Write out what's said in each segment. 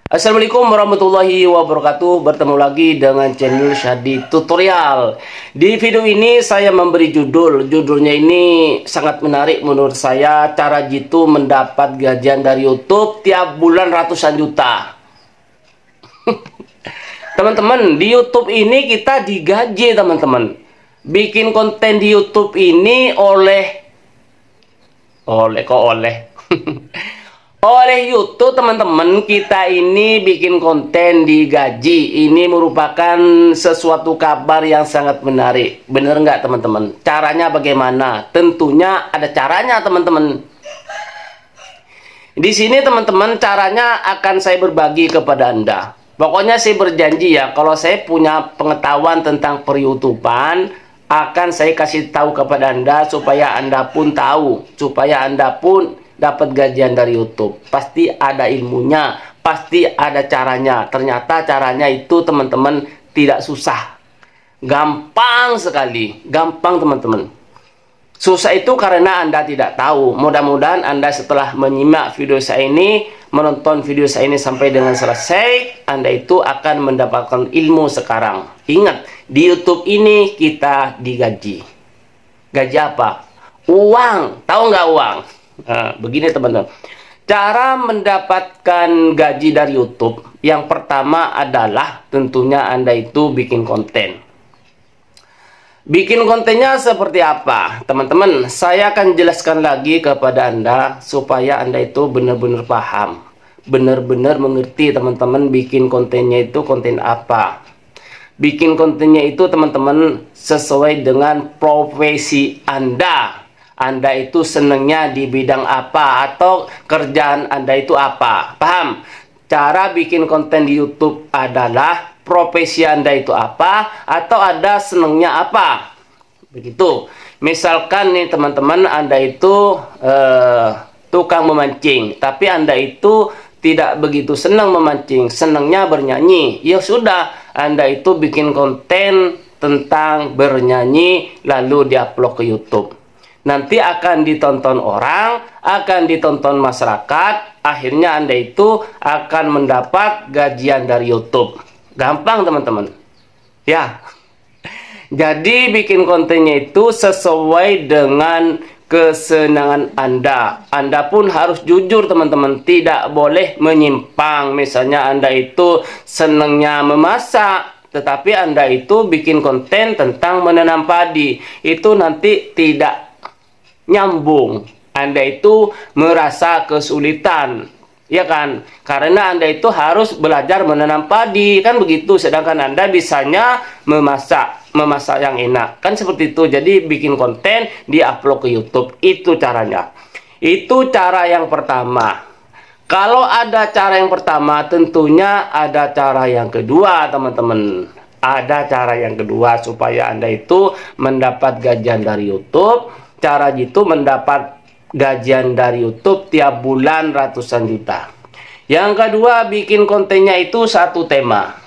Assalamualaikum warahmatullahi wabarakatuh. Bertemu lagi dengan channel Syadi Tutorial. Di video ini saya memberi judulnya ini sangat menarik menurut saya. Cara jitu mendapat gajian dari YouTube tiap bulan ratusan juta. Teman-teman, di YouTube ini kita digaji teman-teman. Bikin konten di YouTube ini oleh oleh YouTube teman-teman, kita ini bikin konten digaji. Ini merupakan sesuatu kabar yang sangat menarik. Bener nggak teman-teman? Caranya bagaimana? Tentunya ada caranya teman-teman. Di sini teman-teman, caranya akan saya berbagi kepada Anda. Pokoknya saya berjanji ya, kalau saya punya pengetahuan tentang per-YouTubean, akan saya kasih tahu kepada Anda supaya Anda pun tahu, supaya Anda pun dapat gajian dari YouTube. Pasti ada ilmunya, pasti ada caranya. Ternyata caranya itu teman-teman tidak susah, gampang sekali, gampang teman-teman. Susah itu karena Anda tidak tahu. Mudah-mudahan Anda setelah menyimak video saya ini, menonton video saya ini sampai dengan selesai, Anda itu akan mendapatkan ilmu sekarang. Ingat, di YouTube ini kita digaji. Gaji apa? Uang. Tahu nggak uang? Nah, begini teman-teman, cara mendapatkan gaji dari YouTube yang pertama adalah tentunya Anda itu bikin konten. Bikin kontennya seperti apa teman-teman? Saya akan jelaskan lagi kepada Anda supaya Anda itu benar-benar paham, benar-benar mengerti teman-teman. Bikin kontennya itu konten apa? Bikin kontennya itu teman-teman sesuai dengan profesi Anda. Anda itu senangnya di bidang apa, atau kerjaan Anda itu apa. Paham? Cara bikin konten di YouTube adalah profesi Anda itu apa, atau Anda senangnya apa. Begitu. Misalkan nih teman-teman, Anda itu tukang memancing, tapi Anda itu tidak begitu senang memancing, senangnya bernyanyi. Ya sudah, Anda itu bikin konten tentang bernyanyi lalu diupload ke YouTube. Nanti akan ditonton orang, akan ditonton masyarakat, akhirnya Anda itu akan mendapat gajian dari YouTube. Gampang teman-teman. Ya. Jadi bikin kontennya itu sesuai dengan kesenangan Anda. Anda pun harus jujur teman-teman, tidak boleh menyimpang. Misalnya Anda itu senangnya memasak, tetapi Anda itu bikin konten tentang menanam padi. Itu nanti tidak nyambung. Anda itu merasa kesulitan, ya kan? Karena Anda itu harus belajar menanam padi, kan begitu. Sedangkan Anda bisanya memasak yang enak, kan seperti itu. Jadi bikin konten diupload ke YouTube, itu caranya. Itu cara yang pertama. Kalau ada cara yang pertama, tentunya ada cara yang kedua teman-teman. Ada cara yang kedua supaya Anda itu mendapat gajian dari YouTube. Cara itu mendapat gajian dari YouTube tiap bulan ratusan juta. Yang kedua, bikin kontennya itu satu tema.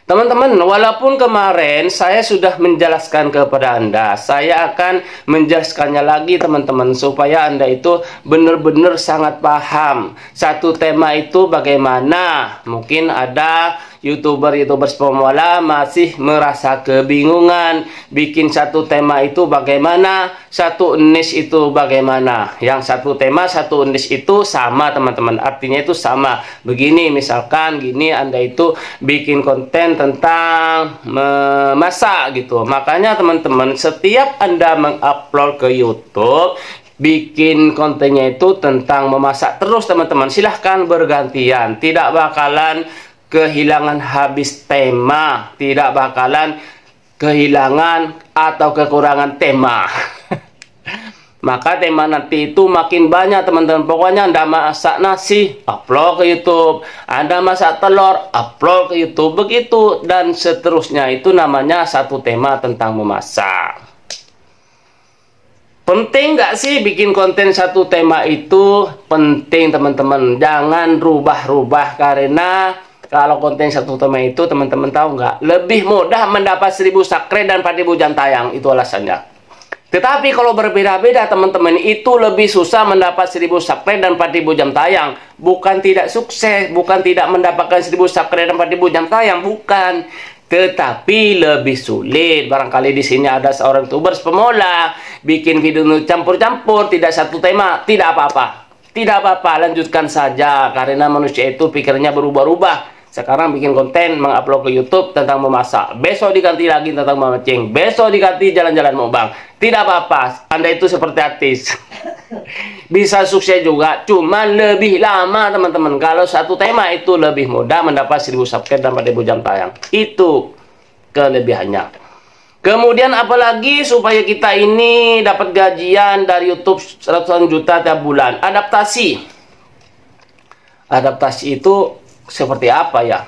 Teman-teman, walaupun kemarin saya sudah menjelaskan kepada Anda, saya akan menjelaskannya lagi teman-teman, supaya Anda itu benar-benar sangat paham. Satu tema itu bagaimana. Mungkin ada YouTuber pemula masih merasa kebingungan. Bikin satu tema itu bagaimana, satu niche itu bagaimana. Yang satu tema, satu niche itu sama teman-teman, artinya itu sama. Begini, misalkan gini, Anda itu bikin konten tentang memasak gitu. Makanya teman-teman, setiap Anda mengupload ke YouTube, bikin kontennya itu tentang memasak terus teman-teman. Silahkan bergantian, tidak bakalan kehilangan habis tema, tidak bakalan kehilangan atau kekurangan tema. Maka tema nanti itu makin banyak teman-teman. Pokoknya Anda masak nasi, upload ke YouTube. Anda masak telur, upload ke YouTube. Begitu dan seterusnya. Itu namanya satu tema tentang memasak. Penting nggak sih bikin konten satu tema itu? Penting teman-teman. Jangan rubah-rubah, karena kalau konten satu tema itu teman-teman tahu nggak? Lebih mudah mendapat 1000 subscribe dan 4000 jam tayang. Itu alasannya. Tetapi kalau berbeda-beda teman-teman, itu lebih susah mendapat 1000 subscribe dan 4000 jam tayang. Bukan tidak sukses, bukan tidak mendapatkan 1000 subscribe dan 4000 jam tayang, bukan. Tetapi lebih sulit. Barangkali di sini ada seorang YouTubers pemula, bikin video campur-campur, tidak satu tema, tidak apa-apa. Tidak apa-apa, lanjutkan saja. Karena manusia itu pikirnya berubah-ubah. Sekarang bikin konten, mengupload ke YouTube tentang memasak. Besok diganti lagi tentang memancing. Besok diganti jalan-jalan mukbang. Tidak apa-apa, Anda itu seperti artis. Bisa sukses juga, cuma lebih lama teman-teman. Kalau satu tema itu lebih mudah mendapat 1000 subscribe dan 4000 jam tayang. Itu kelebihannya. Kemudian apalagi supaya kita ini dapat gajian dari YouTube ratusan juta tiap bulan. Adaptasi. Adaptasi itu seperti apa ya?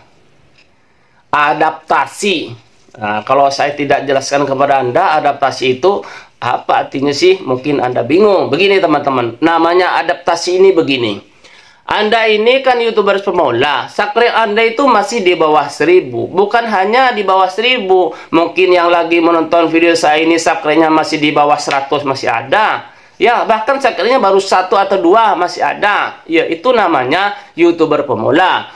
Adaptasi. Nah, kalau saya tidak jelaskan kepada Anda, adaptasi itu apa artinya sih? Mungkin Anda bingung. Begini teman-teman, namanya adaptasi ini begini. Anda ini kan YouTuber pemula, subscribe Anda itu masih di bawah 1000. Bukan hanya di bawah 1000, mungkin yang lagi menonton video saya ini subscribe-nya masih di bawah 100 masih ada. Ya, bahkan subscribe-nya baru 1 atau 2 masih ada. Ya, itu namanya YouTuber pemula.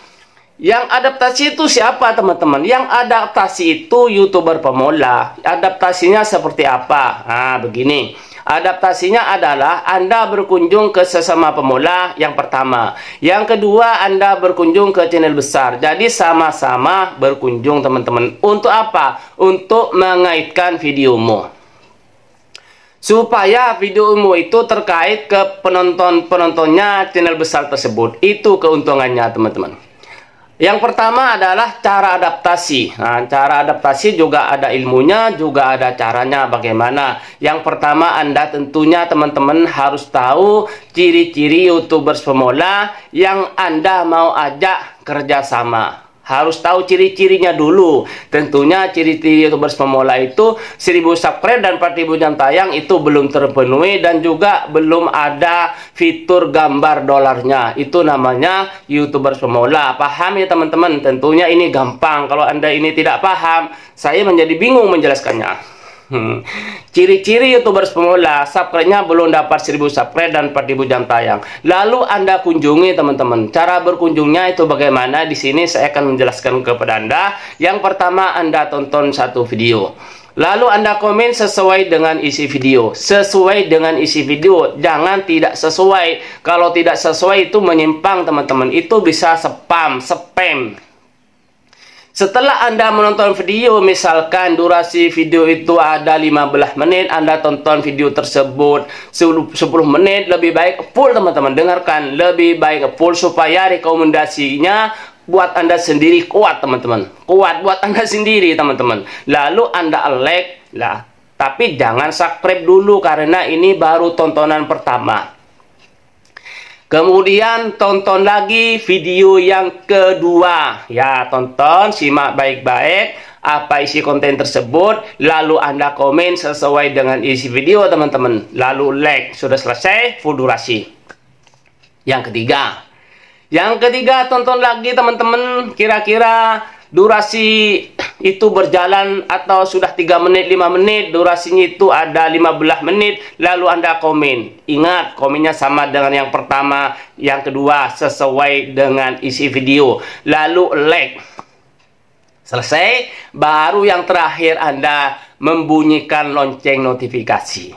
Yang adaptasi itu siapa teman-teman? Yang adaptasi itu YouTuber pemula. Adaptasinya seperti apa? Nah, begini. Adaptasinya adalah Anda berkunjung ke sesama pemula yang pertama. Yang kedua, Anda berkunjung ke channel besar. Jadi sama-sama berkunjung teman-teman. Untuk apa? Untuk mengaitkan videomu. Supaya videomu itu terkait ke penontonnya channel besar tersebut. Itu keuntungannya teman-teman. Yang pertama adalah cara adaptasi. Nah, cara adaptasi juga ada ilmunya, juga ada caranya bagaimana. Yang pertama, Anda tentunya teman-teman harus tahu ciri-ciri YouTubers pemula yang Anda mau ajak kerjasama. Harus tahu ciri-cirinya dulu. Tentunya ciri-ciri YouTubers pemula itu 1000 subscribe dan 4000 jam tayang itu belum terpenuhi, dan juga belum ada fitur gambar dolarnya. Itu namanya YouTubers pemula. Paham ya teman-teman? Tentunya ini gampang. Kalau Anda ini tidak paham, saya menjadi bingung menjelaskannya. Ciri-ciri YouTubers pemula, subscribe-nya belum dapat 1000 subscribe dan 4000 jam tayang. Lalu Anda kunjungi teman-teman. Cara berkunjungnya itu bagaimana? Di sini saya akan menjelaskan kepada Anda. Yang pertama, Anda tonton satu video. Lalu Anda komen sesuai dengan isi video. Sesuai dengan isi video, jangan tidak sesuai. Kalau tidak sesuai itu menyimpang teman-teman. Itu bisa spam. Setelah Anda menonton video, misalkan durasi video itu ada 15 menit, Anda tonton video tersebut 10 menit, lebih baik full teman-teman. Dengarkan, lebih baik full supaya rekomendasinya buat Anda sendiri kuat teman-teman. Kuat buat Anda sendiri teman-teman. Lalu Anda like lah. Tapi jangan subscribe dulu karena ini baru tontonan pertama. Kemudian tonton lagi video yang kedua. Ya, tonton, simak baik-baik apa isi konten tersebut. Lalu Anda komen sesuai dengan isi video teman-teman. Lalu like. Sudah selesai, full durasi. Yang ketiga, tonton lagi teman-teman. Kira-kira durasi itu berjalan atau sudah 3 menit, 5 menit, durasinya itu ada 15 menit, lalu Anda komen. Ingat, komennya sama dengan yang pertama, yang kedua sesuai dengan isi video, lalu like. Selesai, baru yang terakhir Anda membunyikan lonceng notifikasi.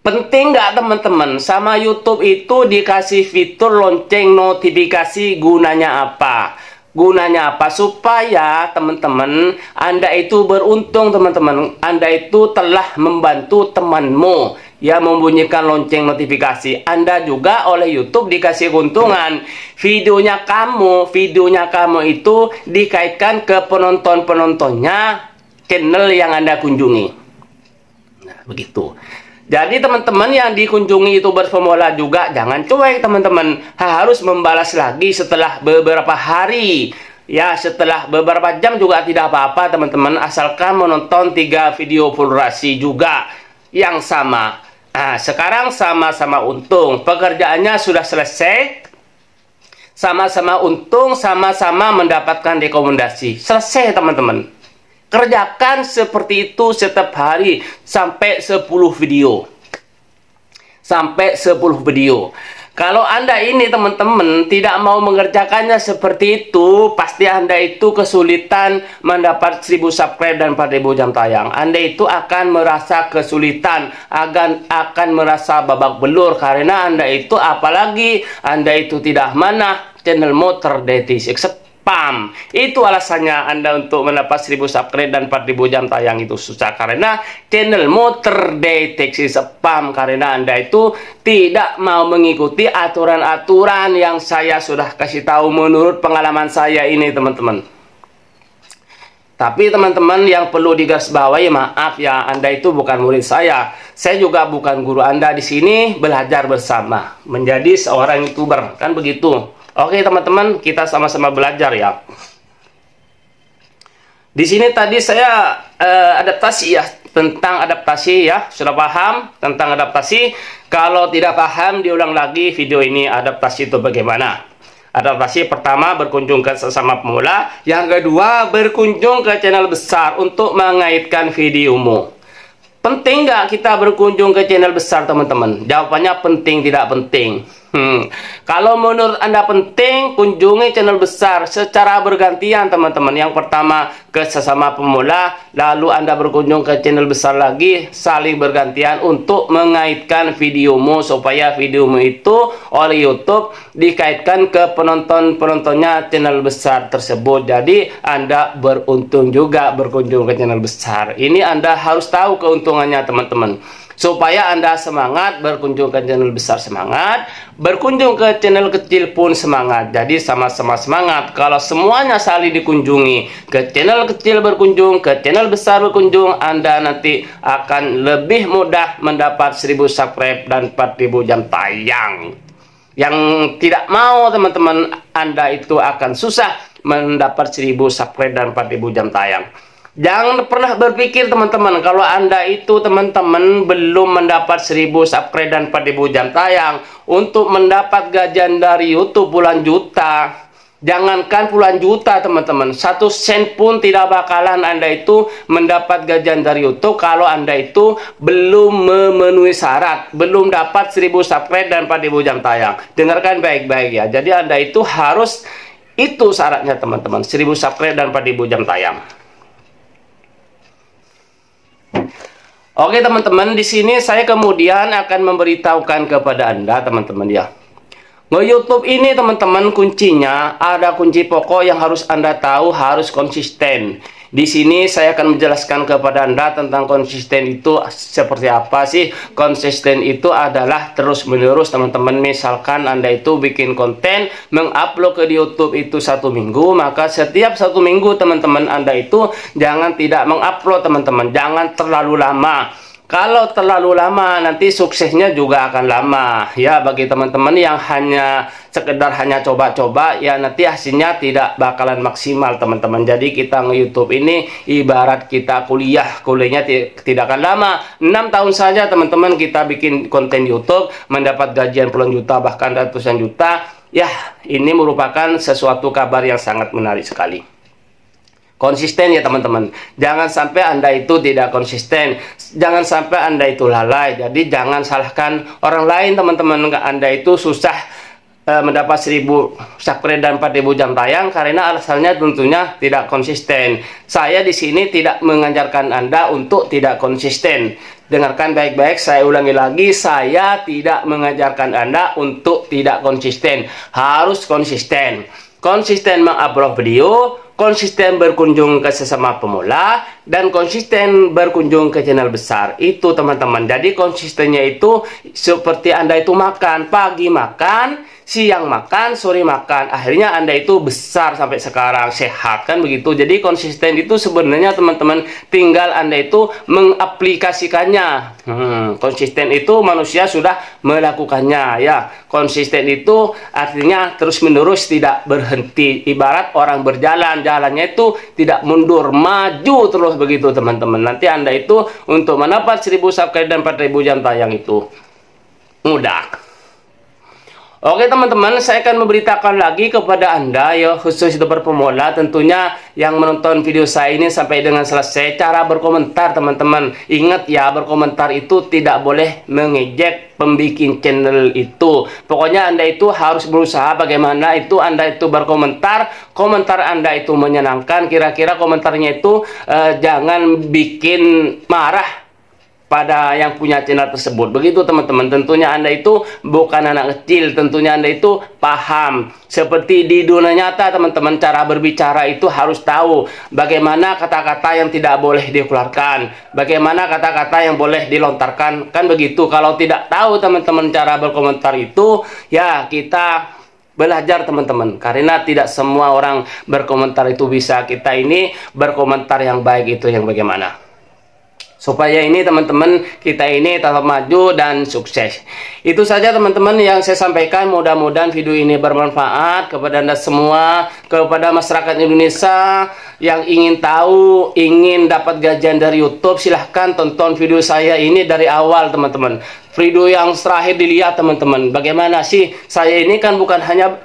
Penting nggak teman-teman, sama YouTube itu dikasih fitur lonceng notifikasi? Gunanya apa? Gunanya apa? Supaya teman-teman Anda itu beruntung teman-teman. Anda itu telah membantu temanmu ya membunyikan lonceng notifikasi. Anda juga oleh YouTube dikasih keuntungan. Videonya kamu itu dikaitkan ke penonton-penontonnya channel yang Anda kunjungi. Nah, begitu. Jadi teman-teman yang dikunjungi YouTubers pemula juga jangan cuek teman-teman. Harus membalas lagi setelah beberapa hari. Ya, setelah beberapa jam juga tidak apa-apa teman-teman. Asalkan menonton 3 video full durasi juga yang sama. Nah, sekarang sama-sama untung. Pekerjaannya sudah selesai. Sama-sama untung, sama-sama mendapatkan rekomendasi. Selesai teman-teman. Kerjakan seperti itu setiap hari sampai 10 video. Sampai 10 video. Kalau Anda ini teman-teman tidak mau mengerjakannya seperti itu, pasti Anda itu kesulitan mendapat 1000 subscribe dan 4000 jam tayang. Anda itu akan merasa kesulitan, akan merasa babak belur, karena Anda itu, apalagi Anda itu tidak mana channelmu terdeteksi spam. Itu alasannya Anda untuk mendapat 1000 subscribe dan 4000 jam tayang itu susah, karena channelmu terdeteksi spam, karena Anda itu tidak mau mengikuti aturan-aturan yang saya sudah kasih tahu menurut pengalaman saya ini, teman-teman. Tapi teman-teman yang perlu digarisbawahi, maaf ya, Anda itu bukan murid saya. Saya juga bukan guru Anda. Di sini belajar bersama menjadi seorang YouTuber, kan begitu. Oke teman-teman, kita sama-sama belajar ya. Di sini tadi saya adaptasi ya, tentang adaptasi ya. Sudah paham tentang adaptasi? Kalau tidak paham, diulang lagi video ini, adaptasi itu bagaimana. Adaptasi pertama, berkunjung ke sesama pemula. Yang kedua, berkunjung ke channel besar untuk mengaitkan videomu. Penting nggak kita berkunjung ke channel besar, teman-teman? Jawabannya penting, tidak penting. Kalau menurut Anda penting, kunjungi channel besar secara bergantian, teman-teman. Yang pertama ke sesama pemula, lalu Anda berkunjung ke channel besar lagi, saling bergantian untuk mengaitkan videomu, supaya videomu itu oleh YouTube dikaitkan ke penontonnya channel besar tersebut. Jadi Anda beruntung juga berkunjung ke channel besar. Ini Anda harus tahu keuntungannya, teman-teman. Supaya Anda semangat, berkunjung ke channel besar semangat, berkunjung ke channel kecil pun semangat. Jadi sama-sama semangat. Kalau semuanya saling dikunjungi, ke channel kecil berkunjung, ke channel besar berkunjung, Anda nanti akan lebih mudah mendapat 1000 subscribe dan 4000 jam tayang. Yang tidak mau, teman-teman, Anda itu akan susah mendapat 1000 subscribe dan 4000 jam tayang. Jangan pernah berpikir, teman-teman, kalau Anda itu, teman-teman, belum mendapat 1000 subscribe dan 4000 jam tayang, untuk mendapat gajian dari YouTube puluhan juta. Jangankan puluhan juta, teman-teman, 1 sen pun tidak bakalan Anda itu mendapat gajian dari YouTube kalau Anda itu belum memenuhi syarat, belum dapat 1000 subscribe dan 4000 jam tayang. Dengarkan baik-baik ya. Jadi Anda itu harus, itu syaratnya, teman-teman, 1000 subscribe dan 4000 jam tayang. Oke teman-teman, di sini saya kemudian akan memberitahukan kepada Anda, teman-teman ya. Nge-YouTube ini, teman-teman, kuncinya ada kunci pokok yang harus Anda tahu, harus konsisten. Di sini saya akan menjelaskan kepada Anda tentang konsisten itu seperti apa sih. Konsisten itu adalah terus-menerus, teman-teman. Misalkan Anda itu bikin konten, mengupload ke YouTube itu 1 minggu, maka setiap 1 minggu, teman-teman, Anda itu jangan tidak mengupload, teman-teman. Jangan terlalu lama. Kalau terlalu lama, nanti suksesnya juga akan lama. Ya, bagi teman-teman yang sekedar hanya coba-coba, ya nanti hasilnya tidak bakalan maksimal, teman-teman. Jadi kita nge-YouTube ini ibarat kita kuliahnya tidak akan lama. 6 tahun saja, teman-teman, kita bikin konten YouTube, mendapat gajian puluhan juta, bahkan ratusan juta. Ya, ini merupakan sesuatu kabar yang sangat menarik sekali. Konsisten ya, teman-teman. Jangan sampai Anda itu tidak konsisten. Jangan sampai Anda itu lalai. Jadi jangan salahkan orang lain, teman-teman. Anda itu susah mendapat 1000 subscribe dan 4000 jam tayang karena alasannya tentunya tidak konsisten. Saya di sini tidak mengajarkan Anda untuk tidak konsisten. Dengarkan baik-baik, saya ulangi lagi, saya tidak mengajarkan Anda untuk tidak konsisten. Harus konsisten. Konsisten mengupload video, konsisten berkunjung ke sesama pemula, dan konsisten berkunjung ke channel besar. Itu, teman-teman. Jadi konsistennya itu seperti Anda itu makan, pagi makan, siang makan, sore makan. Akhirnya Anda itu besar sampai sekarang, sehat, kan begitu. Jadi konsisten itu sebenarnya, teman-teman, tinggal Anda itu mengaplikasikannya. Konsisten itu manusia sudah melakukannya ya. Konsisten itu artinya terus-menerus, tidak berhenti. Ibarat orang berjalan, jalannya itu tidak mundur, maju terus begitu, teman-teman. Nanti Anda itu untuk mendapat 1000 subscribe dan 4000 jam tayang itu mudah. Oke teman-teman, saya akan memberitakan lagi kepada Anda ya, khusus youtuber pemula tentunya yang menonton video saya ini sampai dengan selesai, cara berkomentar teman-teman. Ingat ya, berkomentar itu tidak boleh mengejek pembikin channel itu. Pokoknya Anda itu harus berusaha bagaimana itu Anda itu berkomentar, komentar Anda itu menyenangkan, kira-kira komentarnya itu jangan bikin marah pada yang punya channel tersebut. Begitu teman-teman, tentunya Anda itu bukan anak kecil, tentunya Anda itu paham. Seperti di dunia nyata teman-teman, cara berbicara itu harus tahu bagaimana kata-kata yang tidak boleh dikeluarkan, bagaimana kata-kata yang boleh dilontarkan, kan begitu. Kalau tidak tahu teman-teman cara berkomentar itu, ya kita belajar teman-teman, karena tidak semua orang berkomentar itu bisa. Kita ini berkomentar yang baik itu yang bagaimana, supaya ini teman-teman kita ini tetap maju dan sukses. Itu saja teman-teman yang saya sampaikan. Mudah-mudahan video ini bermanfaat kepada Anda semua, kepada masyarakat Indonesia yang ingin tahu, ingin dapat gajian dari YouTube. Silahkan tonton video saya ini dari awal teman-teman. Video yang terakhir dilihat teman-teman. Bagaimana sih saya ini kan bukan hanya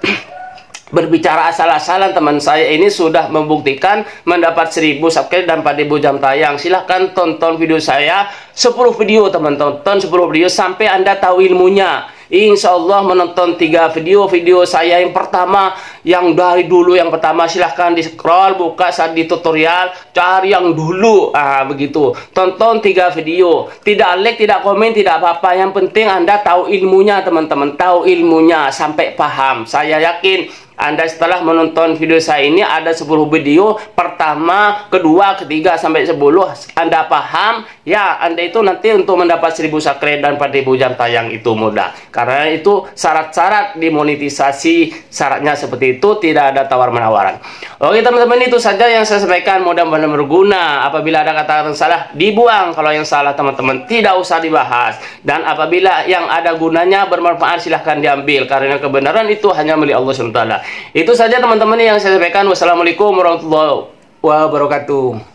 berbicara asal-asalan, teman saya ini sudah membuktikan mendapat 1000 subscribe dan 4000 jam tayang. Silahkan tonton video saya 10 video teman, tonton 10 video sampai Anda tahu ilmunya. Insya Allah menonton 3 video saya yang pertama, yang dari dulu yang pertama, silahkan di scroll, buka saat di tutorial, cari yang dulu, begitu. Tonton 3 video, tidak like, tidak komen, tidak apa-apa, yang penting Anda tahu ilmunya teman-teman, tahu ilmunya sampai paham. Saya yakin Anda setelah menonton video saya ini ada 10 video, pertama, kedua, ketiga, sampai 10 Anda paham, ya Anda itu nanti untuk mendapat 1000 subscribe dan 4000 jam tayang itu mudah. Karena itu syarat-syarat dimonetisasi, syaratnya seperti itu, tidak ada tawar-menawaran. Oke teman-teman, itu saja yang saya sampaikan, mudah-mudahan berguna. Apabila ada kata-kata salah, dibuang. Kalau yang salah teman-teman tidak usah dibahas. Dan apabila yang ada gunanya, bermanfaat, silahkan diambil. Karena kebenaran itu hanya milik Allah SWT. Itu saja teman-teman yang saya sampaikan. Wassalamualaikum warahmatullahi wabarakatuh.